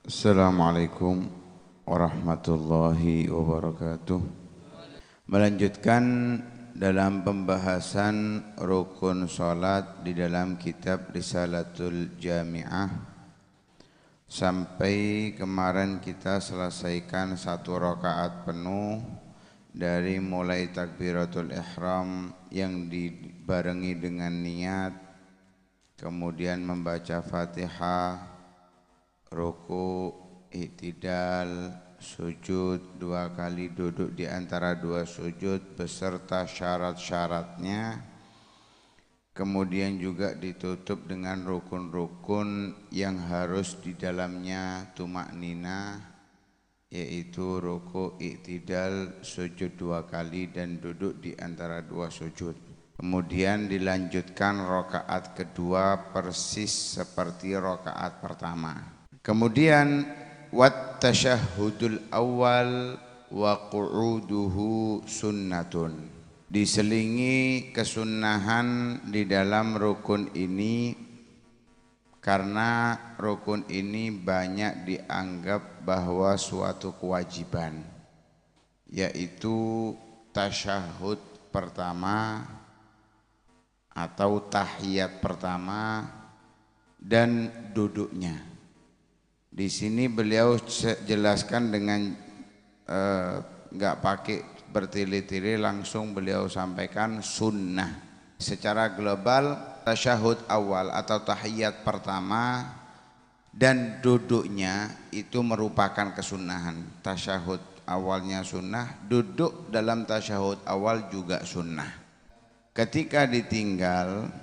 Assalamualaikum warahmatullahi wabarakatuh. Melanjutkan dalam pembahasan rukun salat di dalam kitab Risalatul Jami'ah. Sampai kemarin kita selesaikan 1 rakaat penuh dari mulai takbiratul ihram yang dibarengi dengan niat, kemudian membaca Fatihah, ruku, i'tidal, sujud 2 kali, duduk di antara 2 sujud beserta syarat-syaratnya. Kemudian juga ditutup dengan rukun-rukun yang harus di dalamnya tumaknina, yaitu ruku, i'tidal, sujud 2 kali dan duduk di antara 2 sujud. Kemudian dilanjutkan rakaat kedua persis seperti rakaat pertama. Kemudian wat tasyahhudul awal wa qu'uduhu sunnatun. Diselingi kesunnahan di dalam rukun ini karena rukun ini banyak dianggap bahwa suatu kewajiban, yaitu tasyahud pertama atau tahiyat pertama dan duduknya. Di sini beliau jelaskan dengan enggak pakai bertele-tele, langsung beliau sampaikan sunnah. Secara global tasyahud awal atau tahiyat pertama dan duduknya itu merupakan kesunahan. Tasyahud awalnya sunnah, duduk dalam tasyahud awal juga sunnah. Ketika ditinggal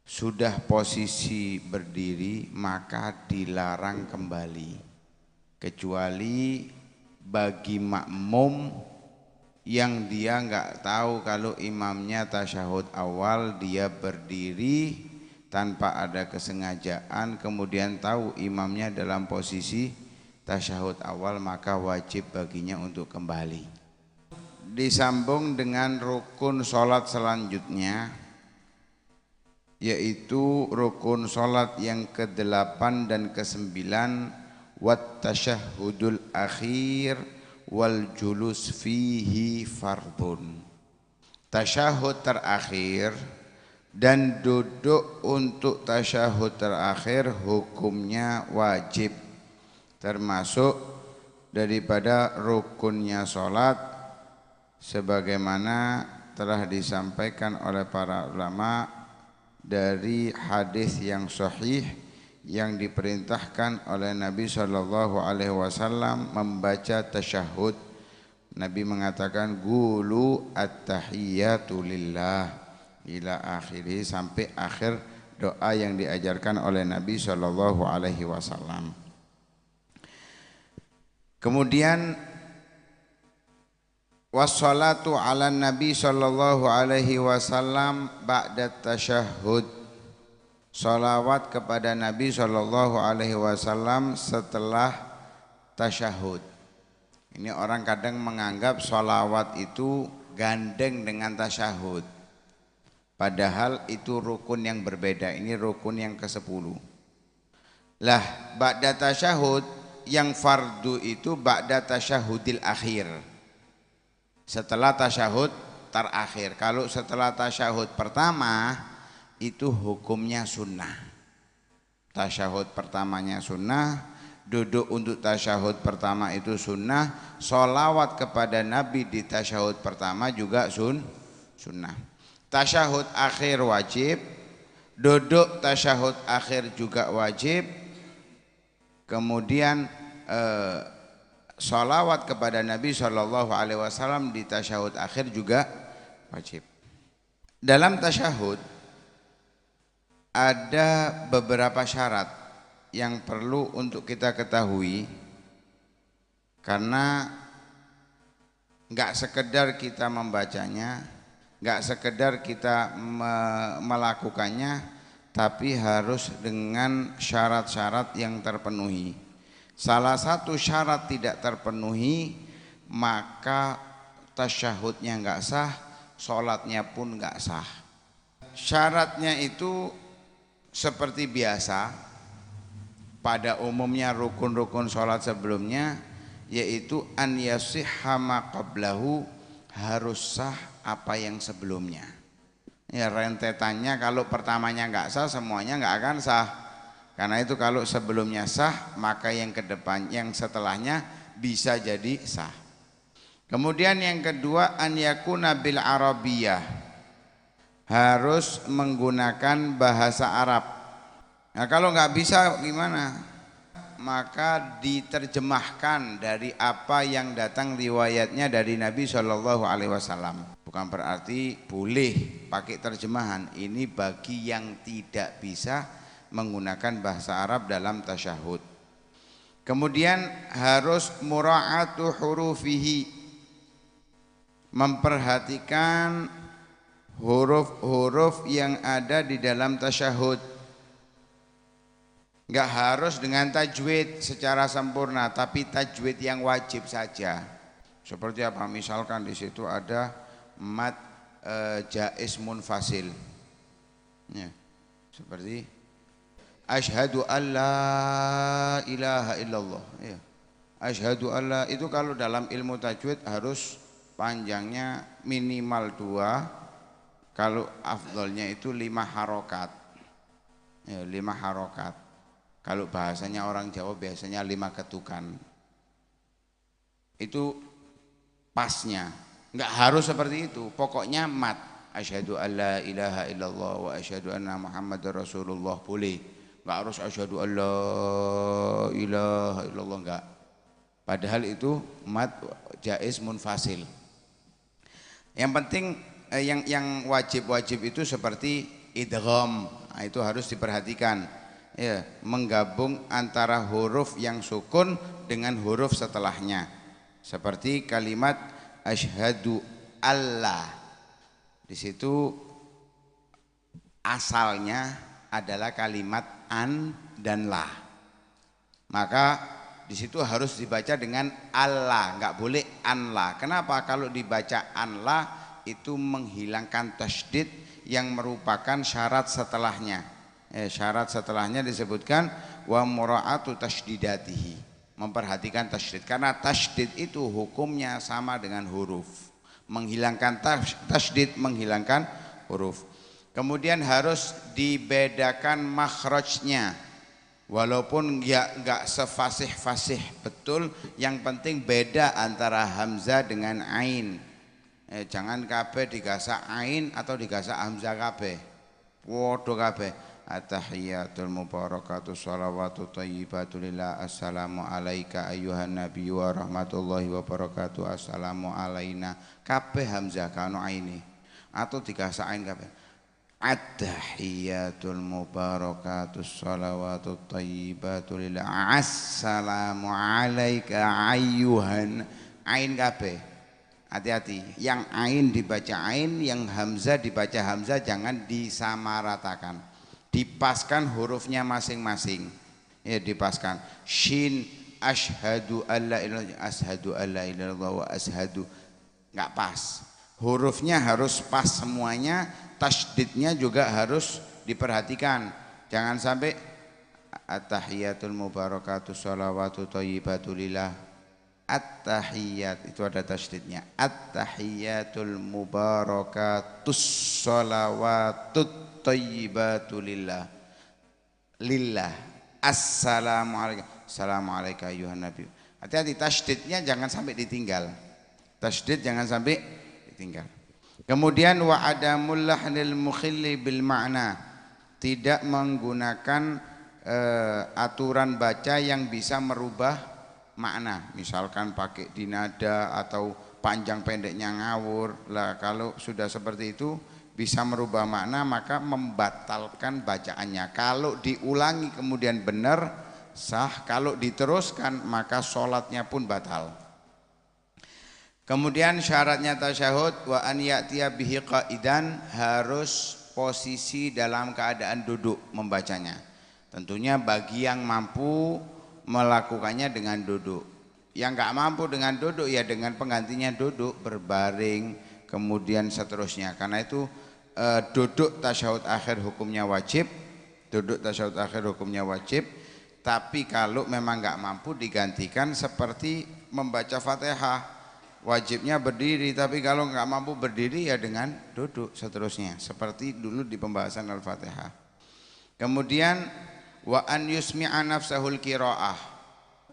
sudah posisi berdiri maka dilarang kembali, kecuali bagi makmum yang dia enggak tahu kalau imamnya tasyahud awal, dia berdiri tanpa ada kesengajaan, kemudian tahu imamnya dalam posisi tasyahud awal, maka wajib baginya untuk kembali. Disambung dengan rukun sholat selanjutnya, yaitu rukun salat yang ke-8 dan ke-9, wat tasyahhudul akhir wal julus fihi fardun. Tasyahud terakhir dan duduk untuk tasyahud terakhir hukumnya wajib, termasuk daripada rukunnya salat sebagaimana telah disampaikan oleh para ulama dari hadis yang sahih yang diperintahkan oleh Nabi SAW membaca tasyahud. Nabi mengatakan gulu at-tahiyyatu lillah ila akhirih, sampai akhir doa yang diajarkan oleh Nabi SAW. Kemudian wassalatu ala Nabi sallallahu alaihi wasallam ba'da tasyahud. Salawat kepada Nabi sallallahu alaihi wasallam setelah tasyahud. Ini orang kadang menganggap salawat itu gandeng dengan tasyahud, padahal itu rukun yang berbeda. Ini rukun yang ke-10. Lah ba'da tasyahud yang fardu itu ba'da tasyahudil akhir, setelah tasyahud terakhir. Kalau setelah tasyahud pertama itu hukumnya sunnah. Tasyahud pertamanya sunnah, duduk untuk tasyahud pertama itu sunnah, sholawat kepada Nabi di tasyahud pertama juga sunnah. Tasyahud akhir wajib, duduk tasyahud akhir juga wajib. Kemudian sholawat kepada Nabi SAW di tasyahud akhir juga wajib. Dalam tasyahud ada beberapa syarat yang perlu untuk kita ketahui, karena enggak sekedar kita membacanya, enggak sekedar kita melakukannya, tapi harus dengan syarat-syarat yang terpenuhi. Salah satu syarat tidak terpenuhi, maka tasyahudnya enggak sah, sholatnya pun enggak sah. Syaratnya itu seperti biasa, pada umumnya rukun-rukun sholat sebelumnya, yaitu an yasihha ma qablahu, harus sah apa yang sebelumnya. Ya, rentetannya kalau pertamanya nggak sah, semuanya nggak akan sah. Karena itu kalau sebelumnya sah, maka yang ke depan, yang setelahnya bisa jadi sah. Kemudian yang kedua, an yakuna bil arabiyah, harus menggunakan bahasa Arab. Nah kalau nggak bisa gimana? Maka diterjemahkan dari apa yang datang riwayatnya dari Nabi Shallallahu Alaihi Wasallam. Bukan berarti boleh pakai terjemahan. Ini bagi yang tidak bisa menggunakan bahasa Arab dalam tasyahud. Kemudian harus mura'atu hurufihi, memperhatikan huruf-huruf yang ada di dalam tasyahud. Enggak harus dengan tajwid secara sempurna, tapi tajwid yang wajib saja. Seperti apa? Misalkan di situ ada mad jaiz munfasil. Ya. Seperti asyhadu alla ilaha illallah. Ya. Asyhadu alla, itu kalau dalam ilmu tajwid harus panjangnya minimal 2, kalau afdolnya itu 5 harokat. Ya, 5 harokat. Kalau bahasanya orang Jawa biasanya 5 ketukan. Itu pasnya. Enggak harus seperti itu. Pokoknya mat. Asyhadu alla ilaha illallah wa asyhadu anna Muhammadar Rasulullah boleh. Enggak harus asyhadu alla ilaha illallah, enggak. Padahal itu mat jaiz munfasil. Yang penting yang wajib-wajib itu seperti idgham. Nah, itu harus diperhatikan. Ya, menggabung antara huruf yang sukun dengan huruf setelahnya. Seperti kalimat asyhadu alla. Di situ asalnya adalah kalimat an dan la. Maka di situ harus dibaca dengan Allah, enggak boleh an la. Kenapa? Kalau dibaca an la itu menghilangkan tasydid yang merupakan syarat setelahnya. Syarat setelahnya disebutkan wa mura'atu tasydidatihi, memperhatikan tasydid, karena tasydid itu hukumnya sama dengan huruf, menghilangkan tasydid menghilangkan huruf. Kemudian harus dibedakan makhrajnya, walaupun enggak sefasih-fasih betul, yang penting beda antara hamzah dengan ain. Jangan kabeh digasak ain atau digasak hamzah kabeh, podo kabeh. At-tahiyyatul mubarakatuh shalawatu thayyibatu lillah. Assalamu alayka ayyuhan nabiyyu wa rahmatullahi wa barakatuh. Assalamu alayna, kabeh hamzah kano aini atau digasak ain kabeh. At-tahiyyatul mubarakatuh shalawatu thayyibatu lillah. Assalamu alayka ayyuhan, ain kabeh. Hati-hati, yang ain dibaca ain, yang hamzah dibaca hamzah, jangan disamaratakan. Dipaskan hurufnya masing-masing. Ya, dipaskan. Shin asyhadu alla ilaha, asyhadu alla ilaha wa asyhadu, enggak pas. Hurufnya harus pas semuanya, tasydidnya juga harus diperhatikan. Jangan sampai at-tahiyatul mubarakatuh shalawatu thayyibatu lillah. At-tahiyat itu ada tasydidnya. At-tahiyatul mubarakatus shalawatut thayyibatu lillah. Lillah. Assalamualaikum. Assalamualaikum ayuhan nabi. Hati-hati tasydidnya jangan sampai ditinggal. Tasydid jangan sampai ditinggal. Kemudian wa adamul lahnil mukhilli bil ma'na, tidak menggunakan aturan baca yang bisa merubah makna. Misalkan pakai dinada atau panjang pendeknya ngawur. Lah kalau sudah seperti itu bisa merubah makna, maka membatalkan bacaannya. Kalau diulangi kemudian benar, sah. Kalau diteruskan maka sholatnya pun batal. Kemudian syaratnya tasyahud wa an ya'tiya bihi qaidan, harus posisi dalam keadaan duduk membacanya. Tentunya bagi yang mampu melakukannya dengan duduk. Yang enggak mampu dengan duduk ya dengan penggantinya duduk, berbaring, kemudian seterusnya. Karena itu duduk tasyahud akhir hukumnya wajib. Duduk tasyahud akhir hukumnya wajib. Tapi kalau memang nggak mampu digantikan seperti membaca Fatihah, wajibnya berdiri, tapi kalau nggak mampu berdiri ya dengan duduk seterusnya, seperti dulu di pembahasan Al-Fatihah. Kemudian wa an yusmi'a nafsahul qiraah.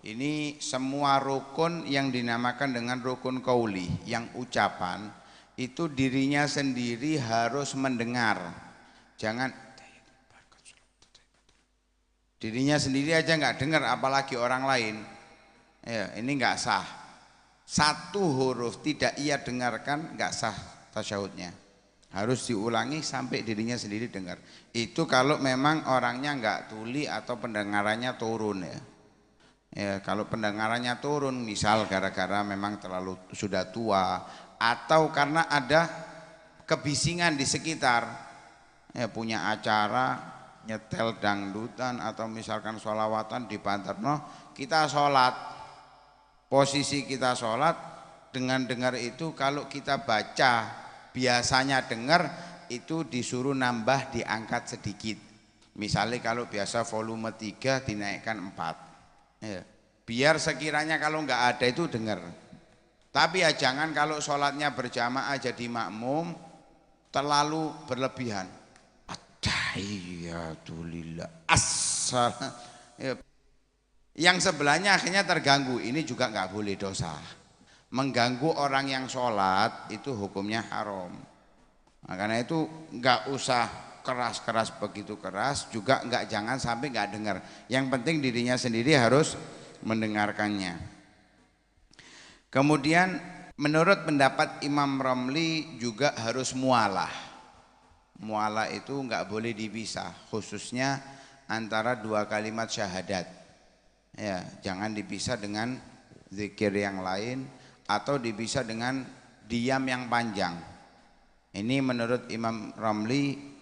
Ini semua rukun yang dinamakan dengan rukun qauli, yang ucapan itu dirinya sendiri harus mendengar. Jangan dirinya sendiri aja nggak dengar, apalagi orang lain. Ya, ini nggak sah. Satu huruf tidak ia dengarkan nggak sah tasyahudnya. Harus diulangi sampai dirinya sendiri dengar. Itu kalau memang orangnya nggak tuli atau pendengarannya turun ya. Ya, kalau pendengarannya turun, misal gara-gara memang terlalu sudah tua atau karena ada kebisingan di sekitar, ya, punya acara nyetel dangdutan atau misalkan sholawatan di Banterno, kita sholat, posisi kita sholat dengan dengar itu, kalau kita baca biasanya dengar itu disuruh nambah diangkat sedikit. Misalnya kalau biasa volume 3 dinaikkan 4. Ya, biar sekiranya kalau nggak ada itu dengar. Tapi ya jangan kalau sholatnya berjamaah jadi makmum terlalu berlebihan. Tahiyatulillah asal. Ya. Yang sebelahnya akhirnya terganggu, ini juga nggak boleh, dosa. Mengganggu orang yang sholat itu hukumnya haram. Nah, karena itu nggak usah keras-keras begitu keras, juga jangan sampai nggak dengar. Yang penting dirinya sendiri harus mendengarkannya. Kemudian menurut pendapat Imam Ramli juga harus mualah. Mualah itu nggak boleh dipisah, khususnya antara dua kalimat syahadat. Ya, jangan dipisah dengan zikir yang lain atau dipisah dengan diam yang panjang. Ini menurut Imam Ramli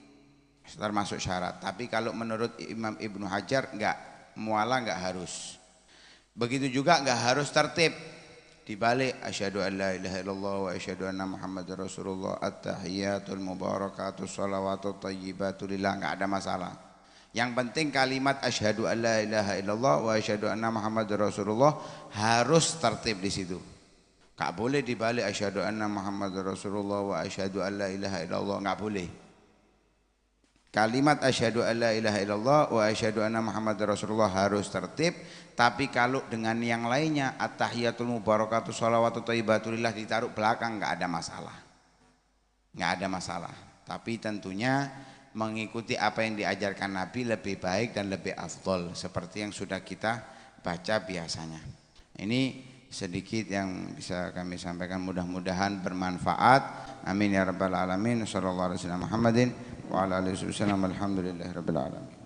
termasuk syarat. Tapi kalau menurut Imam Ibnu Hajar enggak, mualah enggak harus. Begitu juga enggak harus tertib. Dibalik asyhadu an la ilaha illallah wa asyhadu anna muhammadar rasulullah, at-tahiyatul mubarakatus shalawatut thayyibatu lillah, enggak ada masalah. Yang penting kalimat asyhadu an la ilaha illallah wa asyhadu anna muhammadar rasulullah harus tertib di situ. Enggak boleh dibalik asyhadu anna muhammadar rasulullah wa asyhadu an la ilaha illallah, enggak boleh. Kalimat asyhadu an la ilaha illallah wa asyhadu anna muhammadar rasulullah harus tertib, tapi kalau dengan yang lainnya at-tahiyatul mubarakatuh shalawatut thayyibatulillah ditaruh belakang enggak ada masalah. Enggak ada masalah. Tapi tentunya mengikuti apa yang diajarkan Nabi lebih baik dan lebih afdol, seperti yang sudah kita baca biasanya. Ini sedikit yang bisa kami sampaikan, mudah-mudahan bermanfaat. Amin ya rabbal alamin. Sallallahu alaihi wasallam Muhammadin wa ala alihi wasallam. Alhamdulillahirabbil alamin.